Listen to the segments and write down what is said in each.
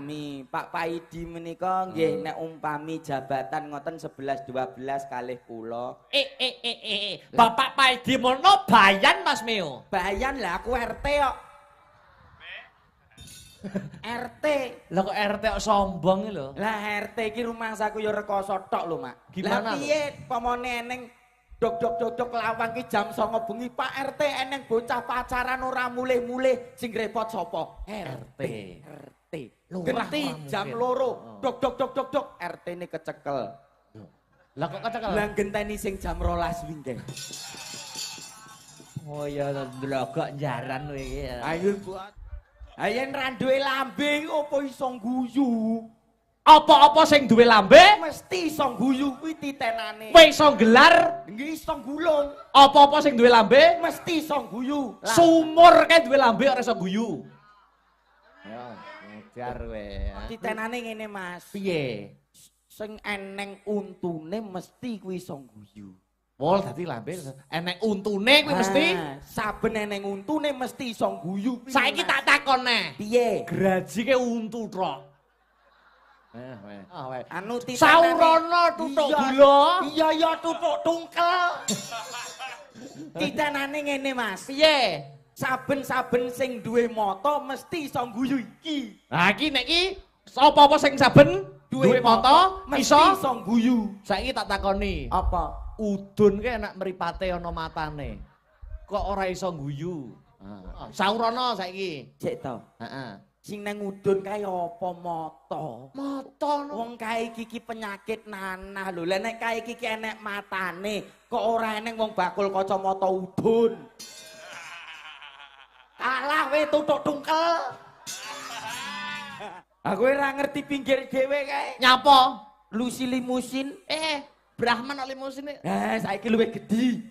sami. Pak Paidi menika nggih nek umpami jabatan ngoten 11 12 kalih kula. Bapak Paidi mono Bayan Mas Mio. Bayan lah aku RT kok. RT. Lah kok RT kok sombong lho. Lah RT iki rumangsaku ya rekoso tok lho, Mak. Gimana lah piye pamane eneng dok lawang ki jam 09.00 bengi Pak RT eneng bocah pacaran ora mulih-mulih sing repot sapa? RT. Genti jam 2 dok RT-ne kecekel. Lah kok kecekel? Lah genteni sing jam 12 wingi. Oh ya ndlogok jaran kowe iki ya. Ayo buat. Ayen ra duwe lambe opo iso guyu? Apa-apa sing duwe lambe Mesti iso guyu kuwi titenane. kowe iso gelar. Nggih iso gulung. Apa-apa sing duwe lambe Mesti iso guyu. sumur kae duwe lambe ora iso guyu. Ya, ngejar kowe. Titenane ngene Mas. Piye? Sing eneng untune mesti kuwi iso guyu. Wol dadi lambe enek untune kuwi mesti. Saben eneng untune mesti iso guyu. Saiki tak takon neh. Piye? Grajike untu tok. Anu titenane. Saurana tutuk gula. Iya ya tutuk tungkel. Titenane ngene Mas. Piye? Saben-saben sing duwe mata mesti iso guyu iki. Lah iki nek iki apa-apa sing saben duwe mata mesti iso guyu. Saiki tak takoni. Apa? Udun ke enak mripate ana matane. Kok ora iso guyu? Saurana saiki. Cek to. Heeh. Sing nang udun kae apa mata? Mata Wong kae iki penyakit nanah lho. Lah nek kae iki enek matane, kok ora eneng wong bakul kacamata udun. Kalah we tutuk tungkel. Aku ora ngerti pinggir dhewe kae. nyapa? Lucy limusin. Brahman kok limusine. Saiki luwih gedhi.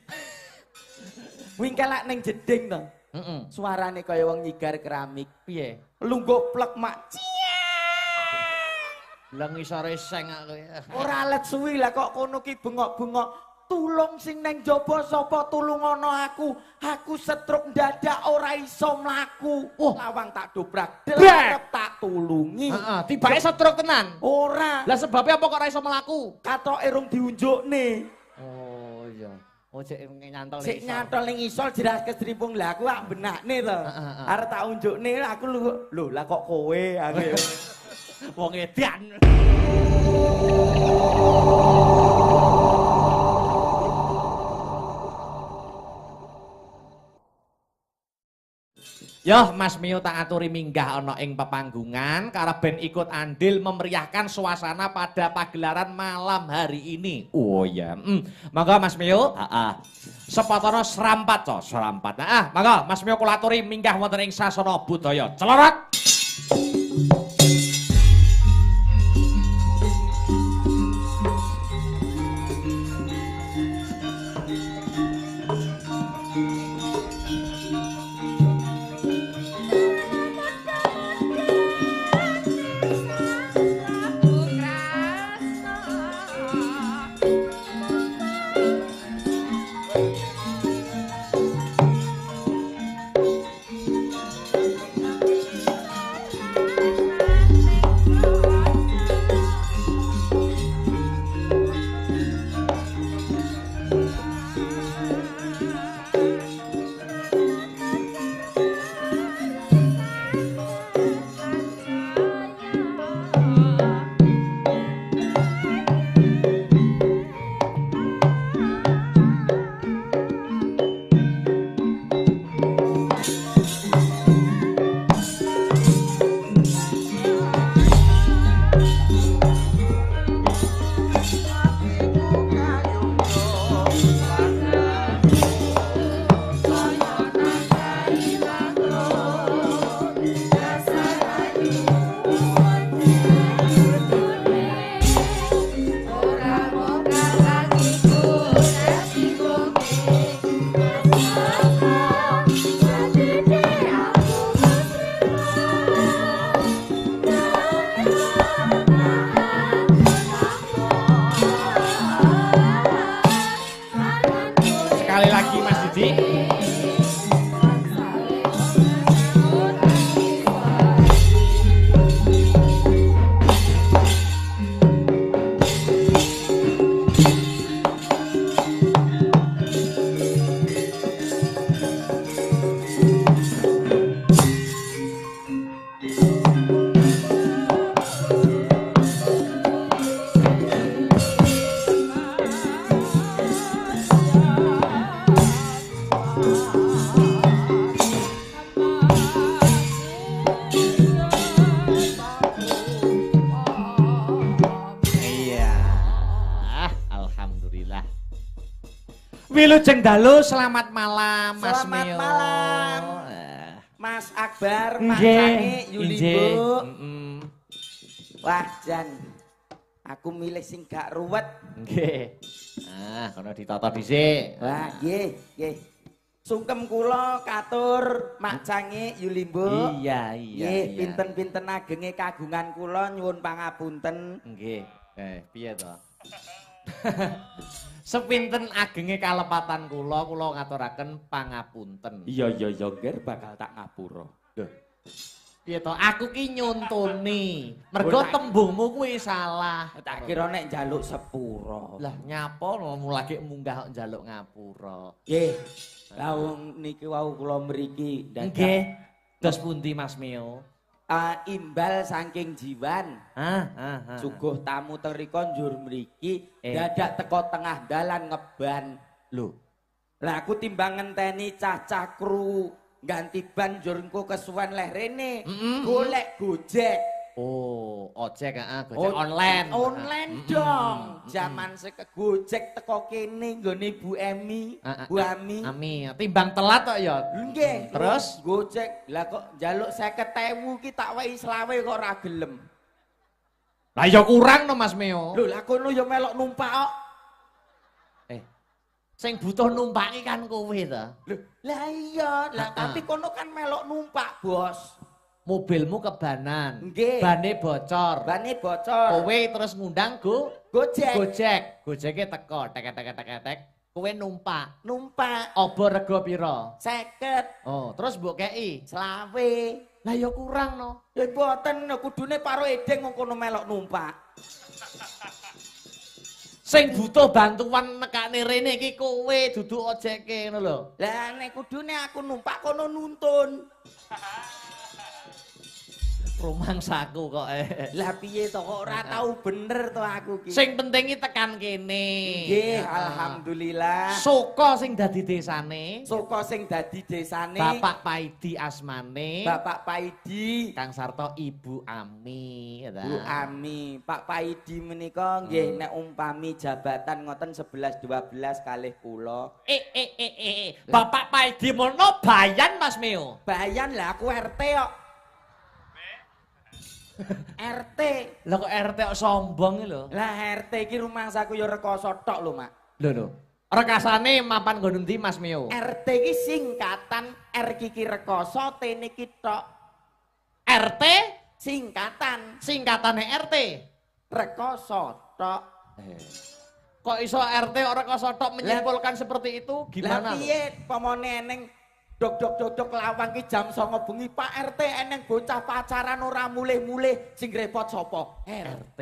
Wingkelak ning jeding to. Heeh. Suarane kaya wong nyigar keramik. Piye? Lungguk plek mak. Lah ngisore seng aku ya. Ora let suwi lah kok kono ki bengok-bengok. Tulung sing neng jaba sapa tulungono aku. Aku stroke ndadak ora iso mlaku. Lawang tak dobrak. Arep tak tulungi. Heeh, tibake stroke tenan. Ora. Lah sebabnya apa kok ora iso mlaku? Katoke rung diunjukne. Oh iya. Oh cek nyantol ning Sik nyantol ning isol jelas kestrimpung lah aku ak benakne to. Arep tak unjukne aku lho lah kok kowe aku. Wong edan. Yo Mas Mio tak aturi minggah ana ing pepanggungan karaben ikut andil memeriahkan suasana pada pagelaran malam hari ini. Oh ya. Monggo Mas Mio. Heeh. Sepatono serampat to, serampat. Nah, monggo Mas Mio kula aturi minggah wonten ing sasana budaya. Celorot. Wilujeng dalu selamat malam Mas Selamat Mio. malam. Mas Akbar, Mas Nggih, Cangi, Yuli nggih. Bu. Mm-mm. Wah, Jan. Aku milih sing gak ruwet. Nggih. Nah, kono ditata dhisik. Wah, nggih. Sungkem kula katur Mak Cangi, Yuli Bu. Iya. Nggih, pinten-pinten agenge kagungan kula nyuwun pangapunten. Nggih. Piye to? Sepinten agenge kalepatan kula ngaturaken pangapunten. Iya, Ger bakal tak ngapura. Lho. Piye to? Aku ki nyuntuni. Mergo tembungmu kuwi salah. Tak kira nek njaluk sepuro. Lah nyapa mulake munggah kok njaluk ngapura. Nggih. Lah wong niki wau kula mriki Nggih. Dos pundi Mas Mio? Imbal saking jiwan. Suguh tamu teriko njur mriki dadak teko tengah dalan ngeban. Lho. Lah aku timbang ngenteni cah-cah kru ganti ban njur engko kesuwen leh rene. Golek Gojek. Oh, ojek Gojek online. Online dong. Zaman Gojek teko kene nggone Bu Emi, Bu Ami. Ami, timbang telat kok ya. Nggih. Terus Gojek lah kok njaluk 50.000 ki tak wehi selawe kok ora gelem. Lah ya kurang no Mas Mio. Lho lah kono ya melok numpak kok. Sing butuh numpaki kan kowe ta. Lho, lah iya, lah tapi kono kan melok numpak, Bos. Mobilmu kebanan. Nggih. Bane bocor. Bane bocor. Kowe terus ngundang Gojek. Gojeke teko, tek. Kowe numpak. Numpak Apa rega pira? 50. Oh, terus mbok kei. Selawe. Lah ya kurang no. Ya mboten kudune paro edeng wong kono melok numpak. Sing butuh bantuan nekane rene iki kowe dudu ojeke ngono lho. Lah nek kudune aku numpak kono nuntun. Rumangsaku kok Lah piye to kok ora tau bener to aku ki. Sing penting iki tekan kene. Nggih, alhamdulillah. Saka sing dadi desane. Saka sing dadi desane Bapak Paidi asmane. Bapak Paidi, Kang Sarto Ibu Ami. Bu Ami. Pak Paidi menika nggih nek umpami jabatan ngoten 11 12 kalih kula. Bapak Paidi mono bayan Mas Mio. Bayan lah aku RT kok. RT. Lah kok RT kok sombong lho. Lah RT iki rumangsaku ya rekoso tok lho, Mak. Lho. Rekasane mapan nggon endi Mas Mio? RT iki singkatan R iki rekoso, T niki tok. RT singkatane RT. Rekoso tok. Kok iso RT ora rekoso tok menyimpulkan seperti itu? Gimana? Lah piye pamane eneng dok lawang ki jam 09.00 bengi Pak RT eneng bocah pacaran ora mulih-mulih sing repot sapa? RT.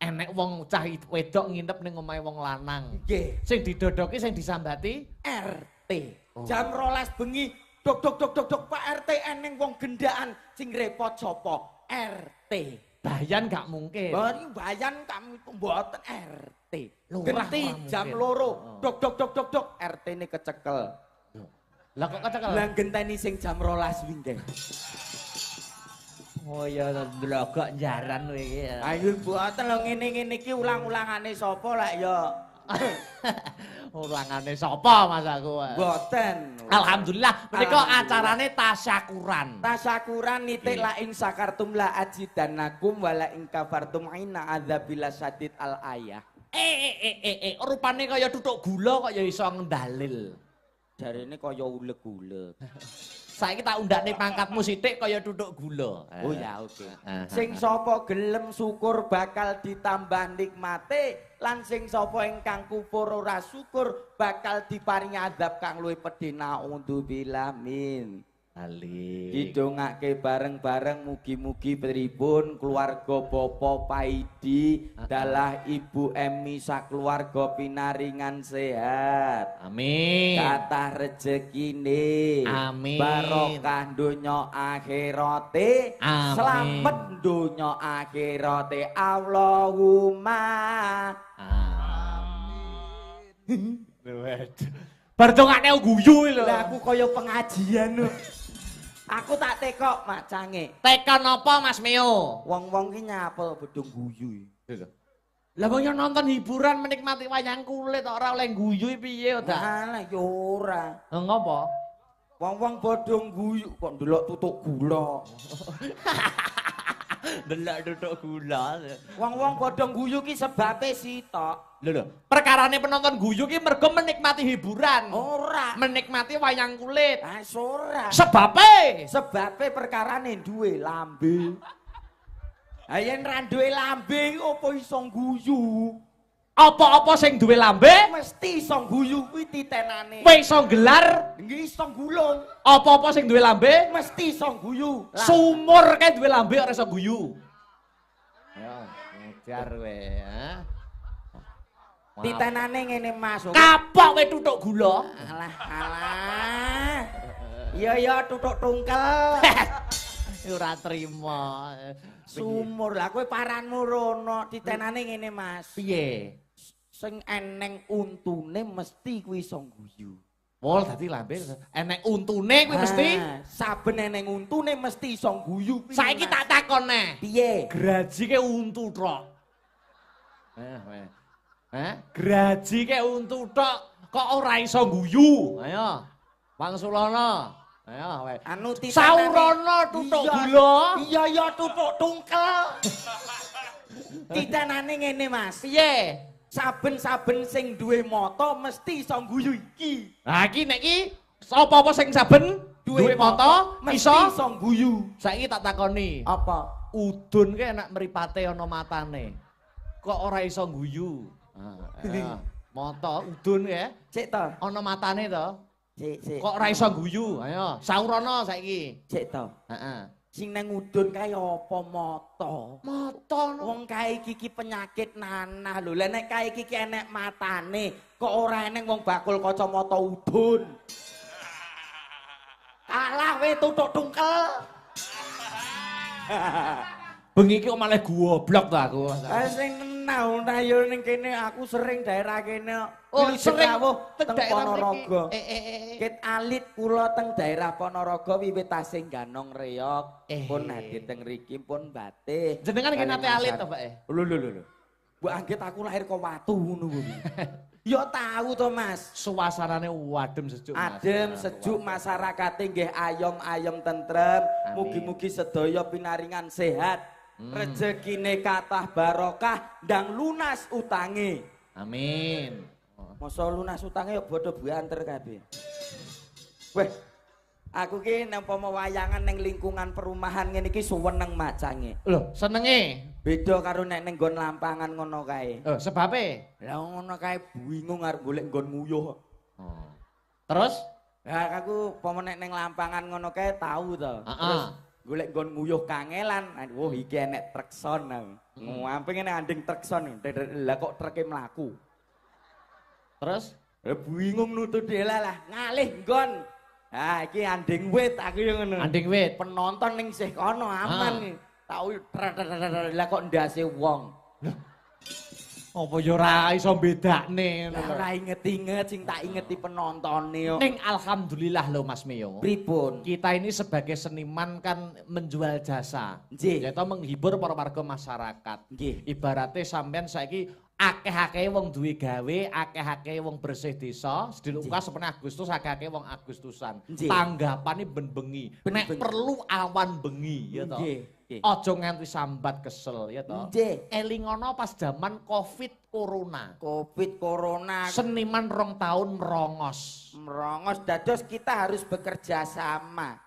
Enek wong cah wedok nginep ning omahe wong lanang. Nggih. Sing didodoki sing disambati RT. Jam 12 bengi dok Pak RT eneng wong gendaan sing repot sapa? RT. Bayan gak mungkin. Bayan kami mboten RT. Lurah Genti ora jam mungkin. loro dok RT ini kecekel. Lah kok kecekel? Lah genteni sing jam 12 wingi. Oh ya ndlogok jaran kowe iki. Ayo mboten lho ngene-ngene iki ulang-ulangane sapa lak ya. Ulangane sapa Mas aku? Mboten. Alhamdulillah menika acarane tasyakuran. Tasyakuran nitik la ing sakartum la ajidannakum wala ing kafartum aina adzabil sadid al ayah. Rupane kaya tutuk gula kok ya iso ngendalil. Jarene kaya uleg-uleg. Saiki tak undakne pangkatmu sithik kaya tutuk gula. Oh ya oke. Sing sapa gelem syukur bakal ditambah nikmate lan sing sapa ingkang kufur ora syukur bakal diparingi azab kang luwih pedhe naudzubillah min. Ali. Didongake bareng-bareng mugi-mugi pripun keluarga Bapak Paidi dalah Ibu Emi sakeluarga pinaringan sehat. Amin. Kathah rezekine. Amin. Barokah donya akhirate. Amin. Slamet donya akhirate. Allahumma amin. Bar dongane guyu lho. Lah aku kaya pengajian lho. Aku tak tekok Mak Cange. Tekan apa Mas Mio? Wong-wong ki nyapel bedung guyu. Lah wong yo nonton hiburan menikmati wayang kulit ora oleh guyu piye ta? Alah yo ora. Ngopo? Wong-wong padha guyu kok ndelok tutuk gula. Delok tutuk gula. Wong-wong padha guyu ki sebabe sitok. Lho, perkarane penonton guyu ki mergo menikmati hiburan. Ora. Menikmati wayang kulit. Ah, ora. Sebabe perkarane duwe lambe. Ha yen ra duwe lambe opo iso guyu? Apa-apa sing duwe lambe Mesti iso guyu kuwi titenane. kowe iso gelar. Nggih iso gulung. Apa-apa sing duwe lambe Mesti iso guyu. sumur kae duwe lambe ora iso guyu. Ya, ngejar kowe, ha. Titenane ngene Mas. Kapok kowe tutuk gula. Alah. Iya tutuk tungkel. Ora trima. Sumur lah kowe paranmu rono titenane ngene Mas. Piye? Sing eneng untune mesti kuwi iso guyu. Wol dadi lambe enek untune kuwi mesti. Saben eneng untune mesti iso guyu. Saiki tak takon neh. Piye? Grajike untu tok. Graji ke untu tok kok ora iso guyu. Ayo. Wangsulana. Ayo wae. Anu titenane. Saurono tutuk gula. Iya tutuk tungkel. Titenane ngene Mas. Piye? Saben-saben sing duwe mata mesti iso guyu iki. Lah iki nek iki sapa-apa sing saben duwe mata mesti iso guyu. Saiki tak takoni. Apa? Udun ke enak mripate ana matane. Kok ora iso guyu? Mata udun ya. Cek to. Ana matane to. Cek. Kok ora iso guyu? Ayo, Saurono saiki. Cek to. Heeh. Sing nang udun kae apa mata? Mata Wong kae iki penyakit nanah lho. Lah nek kae iki enek matane, kok ora eneng wong bakul kacamata udun. Kalah we tutuk tungkel. Bengi iki kok malah goblok to aku. Sing tenang yo ning kene aku sering daerah kene. Oh, sering teng daerah Ponorogo. mriki. Ket alit kula teng daerah Ponorogo wiwit tasih ganong reog. Eh. Pun hadir teng mriki pun batik. Jenengan nggih nate alit to, Pak? Lho. Mbok anggit aku lahir kok watu ngono kuwi. Ya tahu to, Mas. Suasanane wadem sejuk, Mas. Adem, sejuk, masyarakate nggih ayom-ayom tentrem. Mugi-mugi sedaya pinaringan sehat. Rezekine kathah barokah ndang lunas utange. Amin. Masa lunas utange ya bodho banter kabeh. Weh, aku ki nek umpama wayangan ning lingkungan perumahan ngene iki suweneng macange. Lho, senenge. Beda karo nek ning nggon lampangan ngono kae. Oh, sebabe? Lah ngono kae bingung arep golek nggon nguyuh. Oh. Terus? Lah aku umpama nek ning lampangan ngono kae tahu to. Terus golek nggon nguyuh kangelan. Wah, iki enek trekson. Ngamping nek anding trekson. Lah kok treke mlaku. Terus? Bingung nutut dhewe lah, ngalih nggon. Ha iki anding wit aku yo ngono. Anding wit. Penonton ning sih kono aman. Tau lah kok ndase wong. Apa ya ora iso bedakne ngono. Ora inget-inget sing tak ingeti penontone yo. Ning alhamdulillah lho Mas Mio. Pripun? Kita ini sebagai seniman kan menjual jasa. Nggih. Yaitu menghibur para warga masyarakat. Nggih. Ibaratnya sampean saiki akeh-akeh wong duwe gawe, akeh-akeh wong bersih desa, sedil ukas sepenuh Agustus akeh-akeh wong Agustusan. Tanggapane ben bengi. Nek perlu awan bengi ya to. Aja nganti sambat kesel ya to. Elingono pas zaman Covid Corona. Covid Corona. Seniman 2 tahun merongos. Merongos dados kita harus bekerja sama.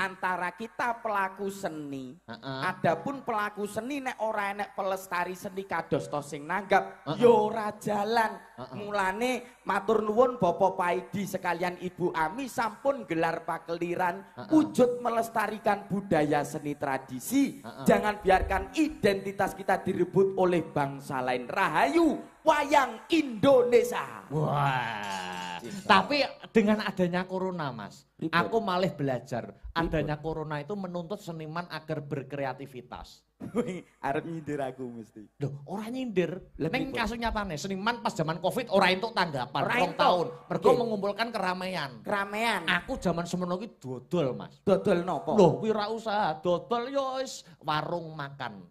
Antara kita pelaku seni. Adapun pelaku seni nek ora enek pelestari seni kados to sing nanggap yo ora jalan. Mulane matur nuwun Bapak Paidi sekalian Ibu Ami sampun gelar pakeliran wujud melestarikan budaya seni tradisi. Jangan biarkan identitas kita direbut oleh bangsa lain. Rahayu wayang Indonesia. Wah. Tapi dengan adanya corona, Mas, aku malah belajar. Adanya corona itu menuntut seniman agar berkreativitas. Arep nyindir aku mesti. Loh, ora nyindir. Ning kasus nyatane seniman pas zaman Covid ora entuk tanggapan 2 tahun. Mergo mengumpulkan keramaian. Keramaian. Aku zaman semono ki dodol, Mas. Dodol nopo? Loh, kuwi ora usah. Dodol yo wis warung makan.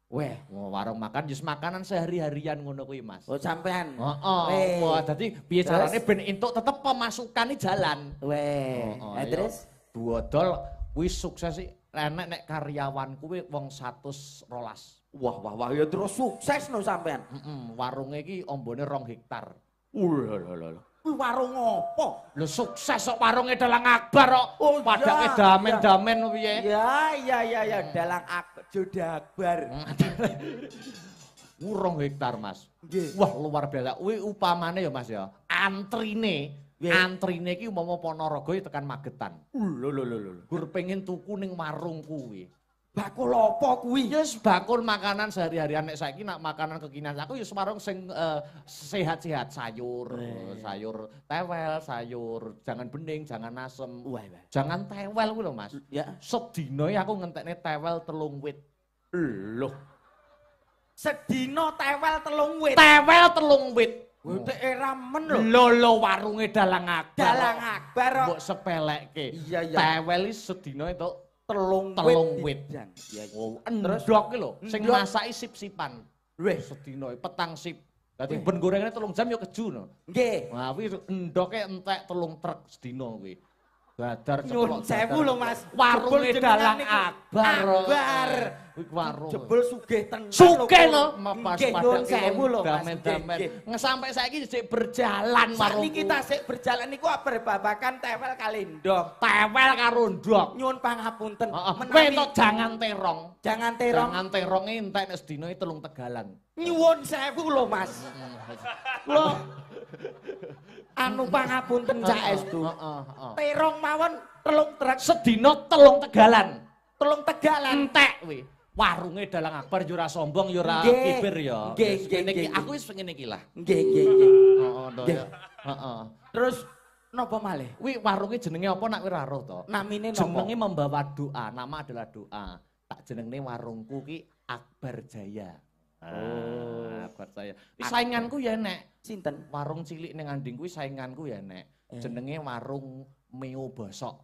Weh, Warung makan just makanan sehari-harian ngono kuwi, Mas. oh sampean. Heeh. Wah, dadi piye carane ben entuk tetep pemasukan jalan. Weh, terus Dodol kuwi sukses sih enek nek karyawan kuwi wong 112. wah ya terus sukses no sampean. Warunge iki ombone 2 hektar. Kuwi warung apa? Lho sukses kok warunge Dalang Akbar kok. Oh, Padake iya, damen-damen piye. Ya, Dalang Akbar, Joda Akbar. 2 hektar, Mas. Nggih. Wah, luar biasa. Kuwi upamane ya, Mas ya. Antrine iki umpama Ponorogo ya tekan Magetan. Lho. Gur pengen tuku ning warung kuwi. Bakul apa kuwi? Ya bakul makanan sehari-harian nek saiki nak makanan kekinian aku ya warung sing sehat-sehat, sayur tewel, sayur jangan bening, jangan asem. Jangan tewel kuwi lho, Mas. Ya. Sedina aku ngentekne tewel 3 wit. Loh. Sedina tewel 3 wit. Tewel 3 wit. Weteke ramen lho. Lho warunge Dalang Akbar. Dalang Akbar kok. Mbok sepelekke. Iya. Tewel iki sedina entuk 3 wit. Iya. Terus endok ki lho, sing Endok. masaki sip-sipan. Weh, Sedina petang sip. Dadi ben gorengane 3 jam ya keju no. nggih. Nah, kuwi endoke entek 3 truk sedina kuwi. Dadar Nyun sewu lho, Mas. Warunge Jebul Dalang jenengan niku Akbar. Akbar. Kuwi warung. Jebul sugih tenan. Sugih lho, pas Nggih, nyun sewu lho, Mas. damen-damen. Nggih. Sampai saiki sik berjalan warung. Sakniki kita sik berjalan niku berbabakan tewel kali ndok. Tewel karo ndok. Nyun pangapunten. Kowe entuk jangan terong. Jangan terong. Jangan teronge entek nek sedina 3 tegalan. Nyuwun sewu lho, Mas. Lho. Anu pangapunten saestu. Terong mawon 3 truk. Sedina 3 tegalan. 3 tegalan. Entek kuwi. Warunge Dalang Akbar yo ora sombong yo ora Nggih. kibir yo. Nggih. Aku wis pengen iki lah. Nggih. Heeh, to Nggih. ya. Heeh. Terus napa malih? Kuwi warunge jenenge apa nak kowe ora roh to? Namine napa? Jenenge membawa doa, nama adalah doa. Tak jenenge warungku ki Akbar Jaya. Akbar Jaya. Iki sainganku ya nek. Sinten? Warung cilik ning Anding kuwi sainganku ya nek. Jenenge warung Meo Bosok.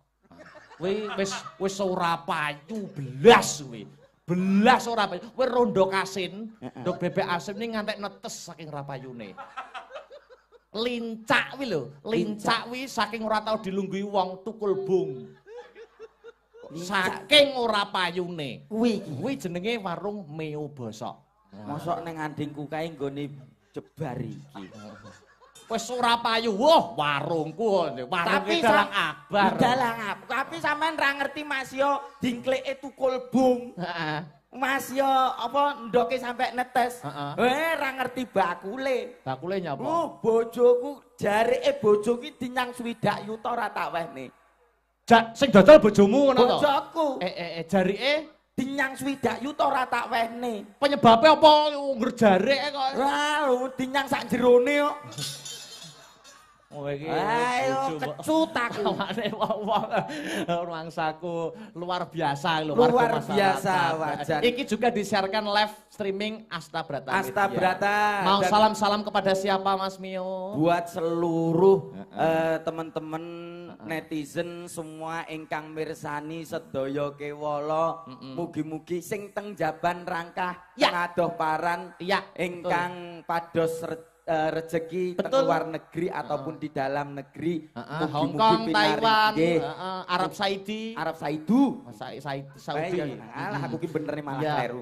Kuwi wis ora payu blas kuwi. Belas ora payu. Kuwi rondo kasin, ndok bebek asin ning ngantek netes saking rapayune. Lincak kuwi lho, lincak kuwi saking ora tau dilungguhi wong tukul bung. Saking ora payune. Kuwi jenenge warung Meo Bosok. Mosok ning andingku kae nggone jebar iki. Wis ora payu. Wah, warungku warunge Dalang Akbar. Dalang Akbar. Tapi sampean ra ngerti Mas yo dingkleke tukul bung. Heeh. Mas yo apa ndoke sampe netes. Ra ngerti bakule. Bakule nyapa? Bojoku jareke bojo ki dinyang 20 yuta ora tak wehne. Sing dodol bojomu ngono to? Bojoku. Jarike dinyang 20 yuta ora tak wehne. Penyebabe apa ngger jarike kok? Wah, dinyang sak jerone kok. Oh iki ayo kecut aku. Awane wong rumangsaku luar biasa lho. Luar biasa wajan. Iki juga disiarkan live streaming Asta Brata. Asta Brata. Mau salam-salam kepada siapa Mas Mio? Buat seluruh teman-teman netizen semua ingkang mirsani sedaya kewala. Mugi-mugi sing teng jaban rangkah ngadoh paran ingkang pados rezeki di luar negeri ataupun di dalam negeri. Hong Kong, Taiwan, Arab Saudi. Saudi. Alah aku ki bener malah kleru.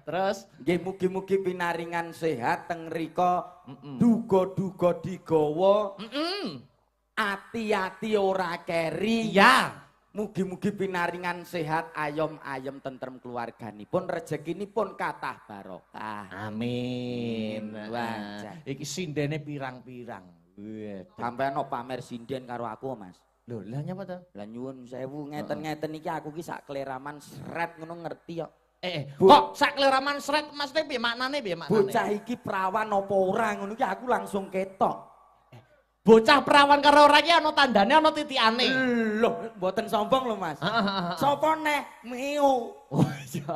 Terus nggih mugi-mugi pinaringan sehat teng rika, duga-duga digawa. Ati-ati ora keri. Ya. Mugi-mugi pinaringan sehat, ayom-ayom tentrem keluarganipun, rezekinipun kathah barokah. Amin. Wah, iki sindene pirang-pirang. Sampeyan pamer sinden karo aku, Mas. Lho, lah nyapa to? Lah nyuwun sewu ngeten-ngeten iki aku ki sak kleraman sret ngono ngerti kok. Kok sak kleraman sret maksudnya piye maknane piye maknane? Bocah iki prawan apa ora ngono ki aku langsung ketok. Bocah perawan karo ora iki ana tandane ana titikane. Lho, mboten sombong lho, Mas. Sopo neh Mio? Oh iya.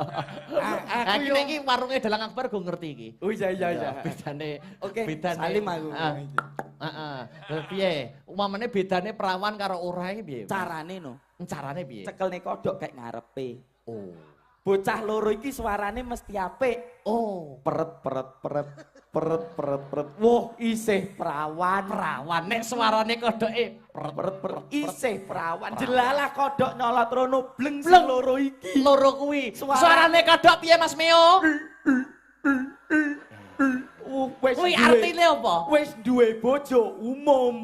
Aku iki warunge Dalang Akbar go ngerti iki. Oh iya. Bedane bedane salim aku. Heeh. Piye? Umamane bedane perawan karo ora iki piye? Carane no. Carane piye? Cekelne kodhok kayak ngarepe. Oh. bocah loro iki suarane mesti apik. Oh, Peret peret peret peret peret peret. Wah, isih perawan. perawan nek suarane kodoke Peret peret peret. Isih perawan. Jelalah kodok nyolot rono bleng sing loro iki. loro kuwi. Suarane kodok piye Mas Mio? Wis Kuwi duwe- artine apa? Wis duwe bojo umum.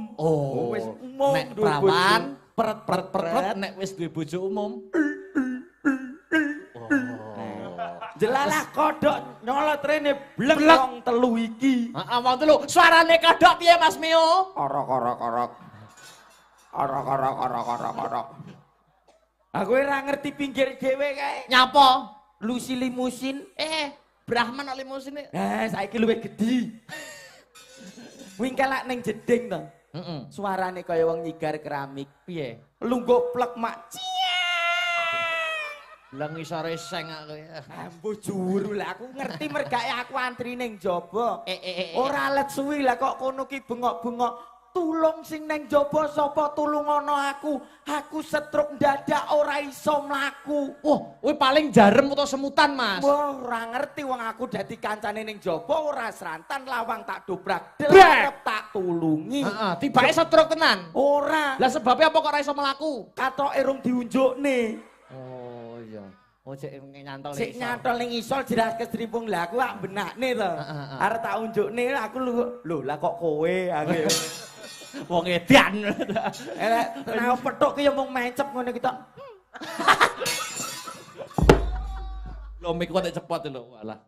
Wis umum nek duwe perawan bojo. peret peret peret nek wis duwe bojo umum. Jelalah kodok nyolot rene bleng Blek. wong telu iki. Heeh, wong telu. Suarane kodok piye Mas Mio? Orok orok orok. Orok orok orok orok orok. Aku ora ngerti pinggir dhewe kae. Nyapa? Lucy limusin. Brahman kok limusine. Saiki luwih gedhi. Wingkelak ning jeding to. Heeh. Suarane kaya wong nyigar keramik. Piye? Lungguh plek mak. Lah ngisore seng aku ya. Ambuh juru lah aku ngerti mergake aku antri ning jaba. Eh. Ora let suwi lah kok kono ki bengok-bengok. Tulung sing neng jaba sapa tulungono aku. Aku stroke dadak ora iso mlaku. Wah, kuwi paling jarem utawa semutan, Mas. Wah, ora ngerti wong aku dadi kancane ning jaba ora srantan lawang tak dobrak Brek. arep tak tulungi. Heeh, tibake stroke tenan. Ora, Lah sebabnya apa kok ora iso mlaku? katoke rung diunjukne. Oh iya. Oh cek nyantol Sik nyantol ning isol jelas kestrimpung lah aku ak benakne to. Heeh. Arep tak unjukne aku lho lah kok kowe aku. Wong edan. Tenaga petuk ki ya mung mencep ngene iki tok. Lho mik kok cepot lho. Walah.